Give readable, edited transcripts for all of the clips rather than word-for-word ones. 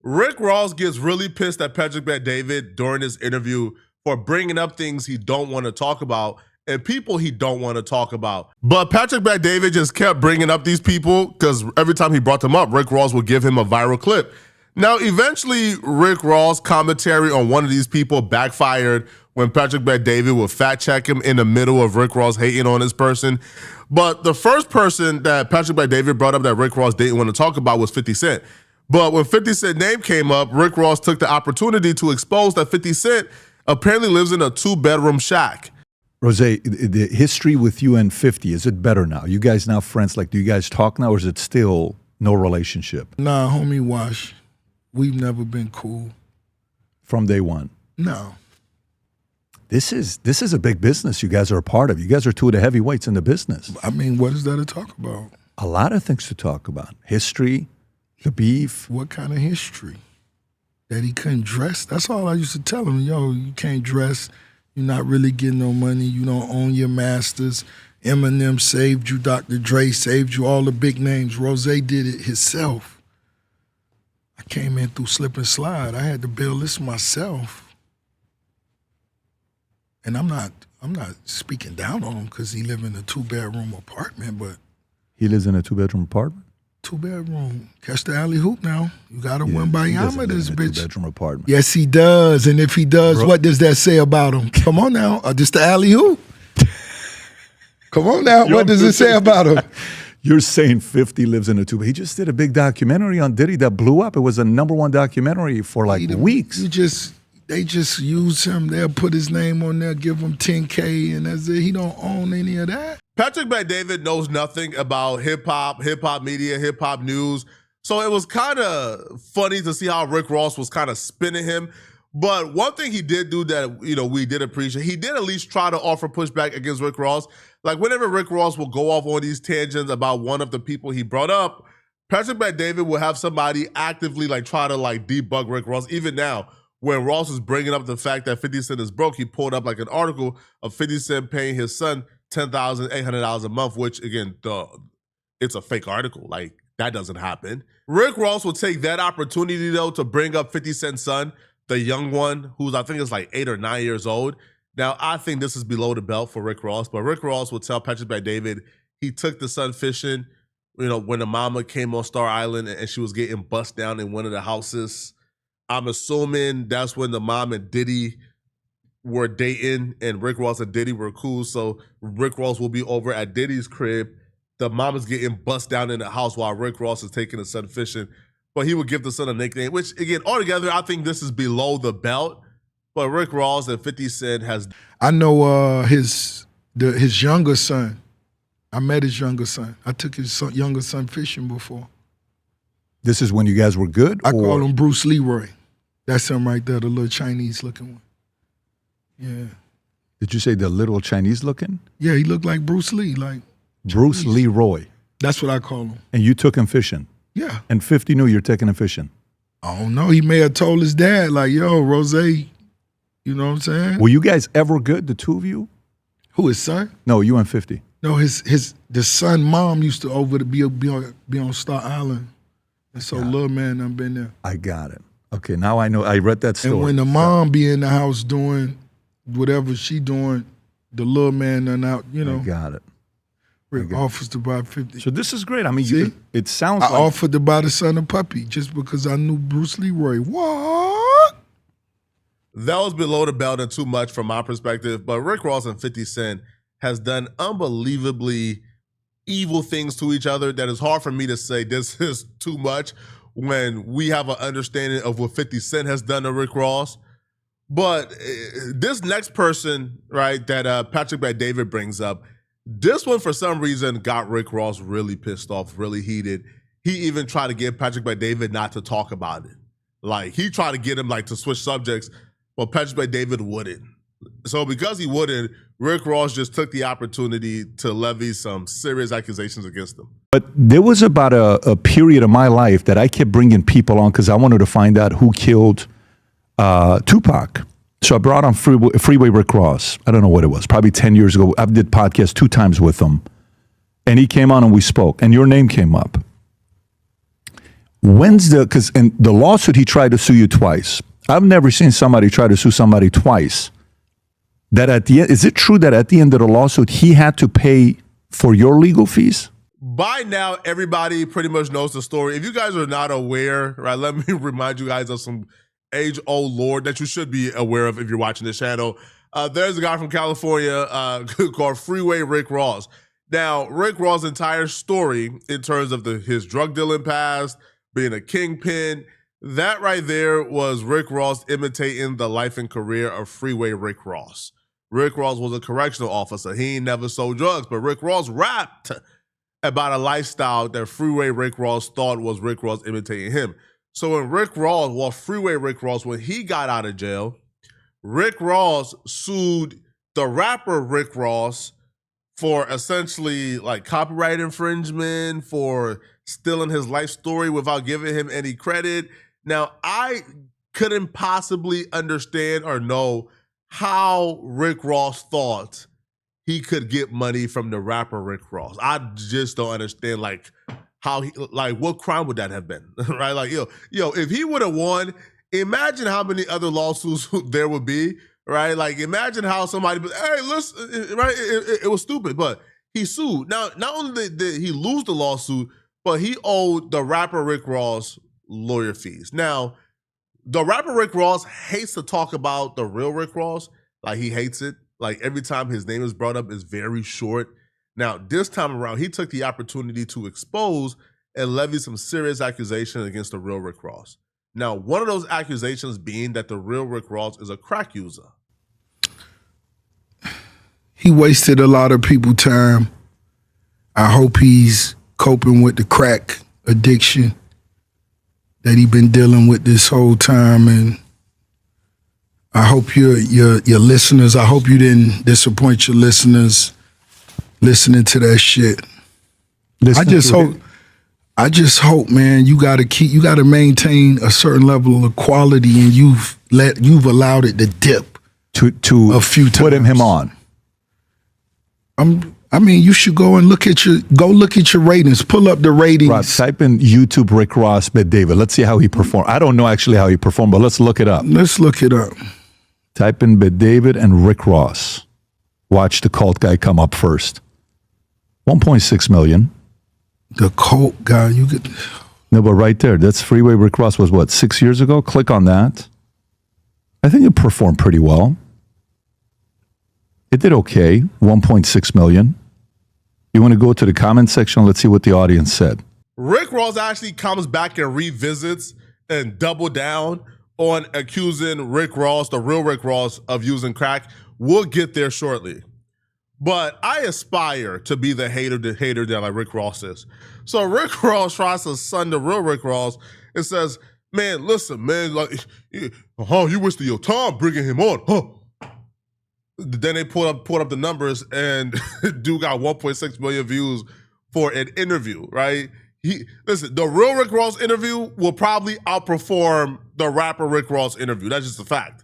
Rick Ross gets really pissed at Patrick Bet-David during his interview for bringing up things he don't want to talk about and people he don't want to talk about. But Patrick Bet-David just kept bringing up these people because every time he brought them up, Rick Ross would give him a viral clip. Now, eventually, Rick Ross' commentary on one of these people backfired when Patrick Bet-David would fact check him in the middle of Rick Ross hating on his person. But the first person that Patrick Bet-David brought up that Rick Ross didn't want to talk about was 50 Cent. But when 50 Cent's name came up, Rick Ross took the opportunity to expose that 50 Cent apparently lives in a 2-bedroom shack. Rose, the history with you and 50, is it better now? You guys now friends? Like, do you guys talk now, or is it still no relationship? Nah, homie Wash, we've never been cool. From day one? No. This is a big business you guys are a part of. You guys are two of the heavyweights in the business. I mean, what is there to talk about? A lot of things to talk about. History, the beef. What kind of history? That he couldn't dress? That's all I used to tell him. Yo, you can't dress. You're not really getting no money. You don't own your masters. Eminem saved you. Dr. Dre saved you. All the big names. Rose did it himself. I came in through slip and slide. I had to build this myself. And I'm not speaking down on him because he live in a 2-bedroom apartment, but he lives in a 2-bedroom apartment? 2-bedroom. Catch the alley hoop now. You got to win by Yama, this bitch. 2-bedroom apartment. Yes, he does. And if he does, what does that say about him? Come on now. Just the alley hoop. Come on now. What does it say about him? You're saying 50 lives in a 2-bedroom. He just did a big documentary on Diddy that blew up. It was a #1 documentary for like weeks. They just use him. They'll put his name on there, give him $10K, and that's it. He don't own any of that. Patrick Bet-David knows nothing about hip-hop media, hip-hop news. So it was kind of funny to see how Rick Ross was kind of spinning him. But one thing he did do that, we did appreciate, he did at least try to offer pushback against Rick Ross. Like whenever Rick Ross will go off on these tangents about one of the people he brought up, Patrick Bet-David will have somebody actively try to debug Rick Ross. Even now, when Ross was bringing up the fact that 50 Cent is broke, he pulled up an article of 50 Cent paying his son $10,800 a month, which again, it's a fake article. That doesn't happen. Rick Ross will take that opportunity though to bring up 50 Cent's son, the young one, who's I think is 8 or 9 years old. Now, I think this is below the belt for Rick Ross, but Rick Ross will tell Patrick Bet-David he took the son fishing, when the mama came on Star Island and she was getting bust down in one of the houses. I'm assuming that's when the mom and Diddy were dating and Rick Ross and Diddy were cool. So Rick Ross will be over at Diddy's crib. The mom is getting bust down in the house while Rick Ross is taking the son fishing. But he would give the son a nickname, which again, altogether, I think this is below the belt. But Rick Ross and 50 Cent has... I know his younger son. I met his younger son. I took his younger son fishing before. This is when you guys were good? I call him Bruce Leroy. That's him right there, the little Chinese-looking one. Yeah. Did you say the little Chinese-looking? Yeah, he looked like Bruce Lee, Bruce Leroy. That's what I call him. And you took him fishing? Yeah. And 50 knew you're taking him fishing? I don't know. He may have told his dad, yo, Rose, you know what I'm saying? Were you guys ever good, the two of you? Who, his son? No, you and 50. No, the son mom used to be on Star Island. And so little man done been there. I got it. Okay, now I know. I read that story. And when the mom be in the house doing whatever she doing, the little man done out, I got it. Rick offers to buy 50. So this is great. I mean, it sounds like... I offered to buy the son a puppy just because I knew Bruce Leroy. What? That was below the belt and too much from my perspective. But Rick Ross and 50 Cent has done unbelievably evil things to each other that is hard for me to say this is too much when we have an understanding of what 50 Cent has done to Rick Ross. But this next person, right, that Patrick Bet-David brings up, this one for some reason got Rick Ross really pissed off, really heated. He even tried to get Patrick Bet-David not to talk about it. He tried to get him to switch subjects, but Patrick Bet-David wouldn't. So because he wouldn't, Rick Ross just took the opportunity to levy some serious accusations against him. But there was about a period of my life that I kept bringing people on because I wanted to find out who killed Tupac. So I brought on Freeway Rick Ross. I don't know what it was, probably 10 years ago. I did podcasts 2 times with him. And he came on and we spoke. And your name came up. When's because in the lawsuit he tried to sue you twice. I've never seen somebody try to sue somebody twice. That at the end, is it true that at the end of the lawsuit he had to pay for your legal fees? By now, everybody pretty much knows the story. If you guys are not aware, right, let me remind you guys of some age-old lore that you should be aware of if you're watching this channel. There's a guy from California called Freeway Rick Ross. Now, Rick Ross' entire story in terms of his drug dealing past, being a kingpin, that right there was Rick Ross imitating the life and career of Freeway Rick Ross. Rick Ross was a correctional officer. He ain't never sold drugs, but Rick Ross rapped about a lifestyle that Freeway Rick Ross thought was Rick Ross imitating him. So when Freeway Rick Ross, when he got out of jail, Rick Ross sued the rapper Rick Ross for essentially like copyright infringement, for stealing his life story without giving him any credit. Now, I couldn't possibly understand or know how Rick Ross thought he could get money from the rapper Rick Ross. I just don't understand, like, how he, like, what crime would that have been, right? Like, yo, if he would have won, imagine how many other lawsuits there would be, right? Like, imagine how somebody, hey, listen, right? It was stupid, but he sued. Now, not only did he lose the lawsuit, but he owed the rapper Rick Ross lawyer fees. Now, the rapper Rick Ross hates to talk about the real Rick Ross. Like, he hates it. Like, every time his name is brought up, it's very short. Now, this time around, he took the opportunity to expose and levy some serious accusations against the real Rick Ross. Now, one of those accusations being that the real Rick Ross is a crack user. He wasted a lot of people's time. I hope he's coping with the crack addiction that he been dealing with this whole time, and I hope your listeners, I hope you didn't disappoint your listeners listening to that shit. I just hope, man, you gotta maintain a certain level of quality, and you've allowed it to dip to a few times. Putting him on. I mean, you should go and look at your ratings. Pull up the ratings. Rob, type in YouTube Rick Ross, Bet David. Let's see how he performed. I don't know actually how he performed, but let's look it up. Let's look it up. Type in Bet David and Rick Ross. Watch the cult guy come up first. 1.6 million. The cult guy, you could. No, but right there, that's Freeway Rick Ross was what, 6 years ago? Click on that. I think it performed pretty well. It did okay, 1.6 million. You want to go to the comment section? Let's see what the audience said. Rick Ross actually comes back and revisits and double down on accusing Rick Ross, the real Rick Ross, of using crack. We'll get there shortly. But I aspire to be the hater that like Rick Ross is. So Rick Ross tries to sun the real Rick Ross and says, man, listen, man, like, you wasted your time bringing him on, huh? Then they pulled up the numbers, and dude got 1.6 million views for an interview, right? Listen, the real Rick Ross interview will probably outperform the rapper Rick Ross interview. That's just a fact.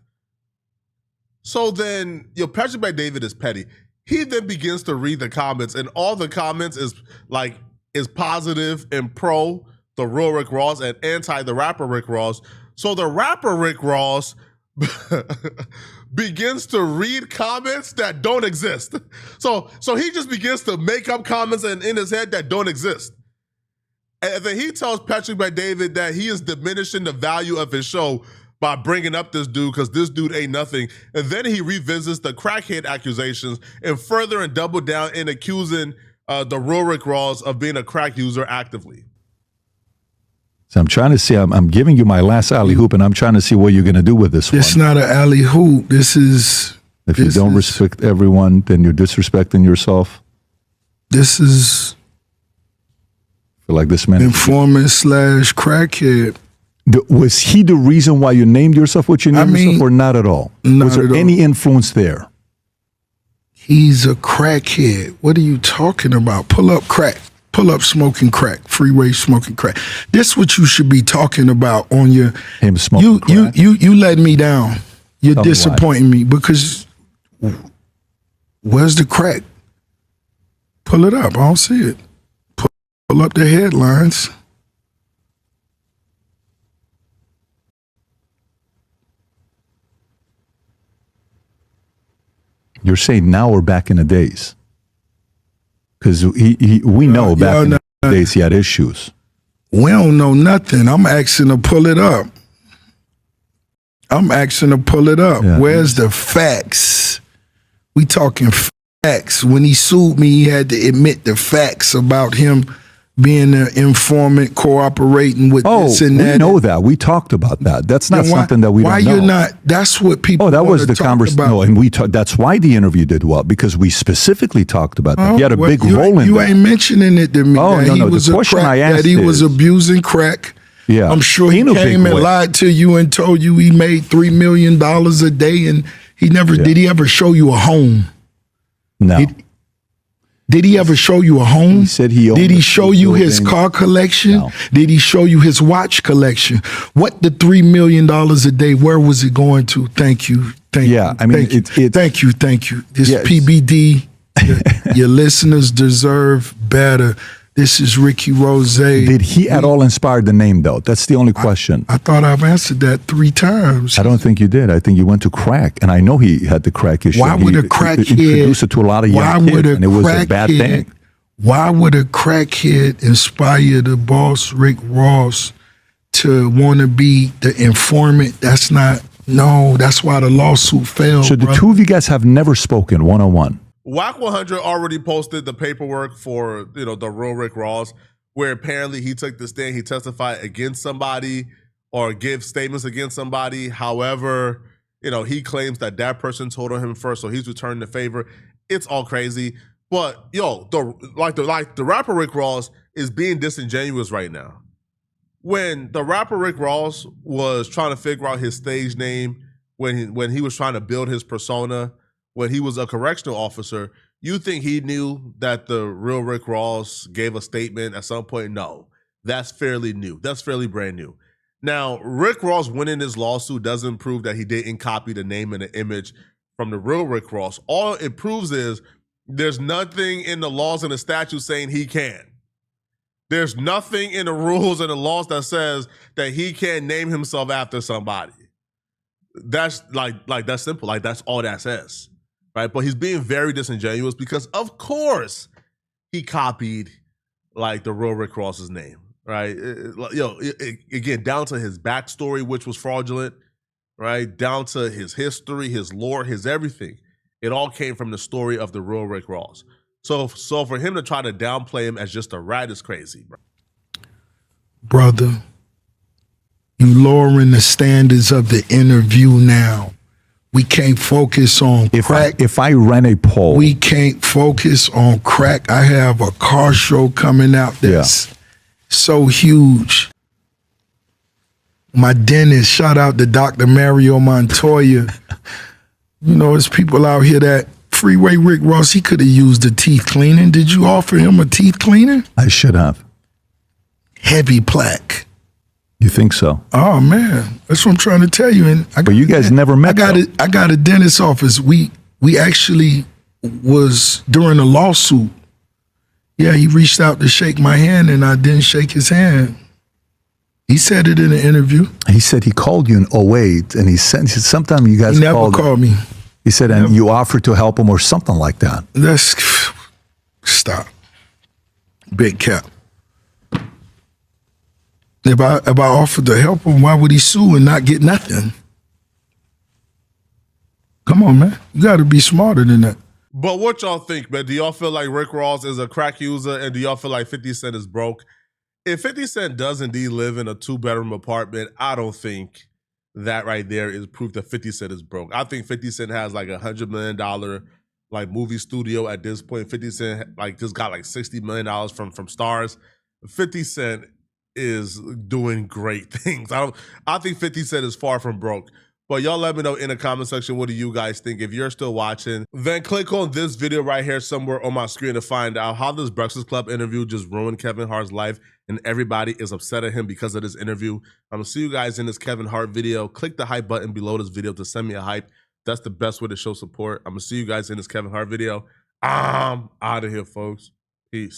So then, Patrick Bet David is petty. He then begins to read the comments, and all the comments is positive and pro the real Rick Ross and anti the rapper Rick Ross. So the rapper Rick Ross begins to read comments that don't exist. So he just begins to make up comments in his head that don't exist. And then he tells Patrick Bet David that he is diminishing the value of his show by bringing up this dude because this dude ain't nothing. And then he revisits the crackhead accusations and further and double down in accusing the real Rick Ross of being a crack user actively. So I'm trying to see, I'm giving you my last alley hoop, and I'm trying to see what you're going to do with this one. It's not an alley hoop. If you don't respect everyone, then you're disrespecting yourself. This is I feel like this man informant / crackhead. Was he the reason why you named yourself what you named yourself, or not at all? Was there any influence there? He's a crackhead. What are you talking about? Pull up crack. Pull up smoking crack. Freeway smoking crack. This what you should be talking about on your him smoking crack. You let me down. You're disappointing me because where's the crack? Pull it up. I don't see it. Pull up the headlines. You're saying now or back in the days? Because we know back in the days he had issues. We don't know nothing. I'm asking to pull it up. Yeah. Where's the facts? We talking facts. When he sued me, he had to admit the facts about him being an informant, cooperating with this and that. We know that. We talked about that. That's not something that we don't know. Why you're not? That's what people. Oh, that was the conversation. No, and we talked. That's why the interview did well, because we specifically talked about that. He had a big role in You that. ain't mentioning it to me. Oh, that no, he no. was The question I asked that he was abusing crack. Yeah, I'm sure he came and lied to you and told you he made $3 million a day, and he never did. He ever show you a home? No. Did he ever show you a home? He said he owned. Did he show you his car collection? No. Did he show you his watch collection? What the $3 million a day? Where was it going to? Thank you. Thank you. I mean, thank you. Thank you. This Yes. PBD. Your listeners deserve better. This is Ricky Rose. Did he at all inspire the name, though? That's the only question. I thought I've answered that 3 times. I don't think you did. I think you went to crack, and I know he had the crack issue. Why would a crackhead introduce it to a lot of young kids, and it was a bad thing? Why would a crackhead inspire the boss Rick Ross to want to be the informant? That's not. No, that's why the lawsuit failed. So the two of you guys have never spoken one-on-one. Whack 100 already posted the paperwork for, the real Rick Ross, where apparently he took the stand, he testified against somebody or give statements against somebody. However, he claims that person told on him first, so he's returning the favor. It's all crazy. But the rapper Rick Ross is being disingenuous right now. When the rapper Rick Ross was trying to figure out his stage name, when he was trying to build his persona, when he was a correctional officer, you think he knew that the real Rick Ross gave a statement at some point? No, that's fairly new. That's fairly brand new. Now, Rick Ross winning this lawsuit doesn't prove that he didn't copy the name and the image from the real Rick Ross. All it proves is there's nothing in the laws and the statutes saying he can. There's nothing in the rules and the laws that says that he can't name himself after somebody. That's that's simple. That's all that says. Right, but he's being very disingenuous because, of course, he copied the real Rick Ross's name. Right, again, down to his backstory, which was fraudulent. Right, down to his history, his lore, his everything. It all came from the story of the real Rick Ross. So for him to try to downplay him as just a rat is crazy, bro. Brother, you lowering the standards of the interview now. We can't focus on crack. If I ran a poll. We can't focus on crack. I have a car show coming out that's so huge. My dentist, shout out to Dr. Mario Montoya. There's people out here that Freeway Rick Ross, he could have used a teeth cleaning. Did you offer him a teeth cleaner? I should have. Heavy plaque. You think so? Oh man, that's what I'm trying to tell you. But you guys never met. I got a dentist office. We actually was during a lawsuit. Yeah, he reached out to shake my hand, and I didn't shake his hand. He said it in an interview. He said he called you in 2008, and he said sometime you guys he never called me. He said, and you offered to help him or something like that. Stop. Big cap. If I offered to help him, why would he sue and not get nothing? Come on, man. You got to be smarter than that. But what y'all think, man? Do y'all feel like Rick Ross is a crack user, and do y'all feel like 50 Cent is broke? If 50 Cent does indeed live in a 2-bedroom apartment, I don't think that right there is proof that 50 Cent is broke. I think 50 Cent has $100 million movie studio at this point. 50 Cent just got $60 million from Stars. 50 Cent is doing great things. I think 50 Cent is far from broke. But y'all let me know in the comment section, what do you guys think? If you're still watching, then click on this video right here somewhere on my screen to find out how this Breakfast Club interview just ruined Kevin Hart's life and everybody is upset at him because of this interview. I'm gonna see you guys in this Kevin Hart video. Click the hype button below this video to send me a hype. That's the best way to show support. I'm gonna see you guys in this Kevin Hart video. I'm out of here, folks. Peace.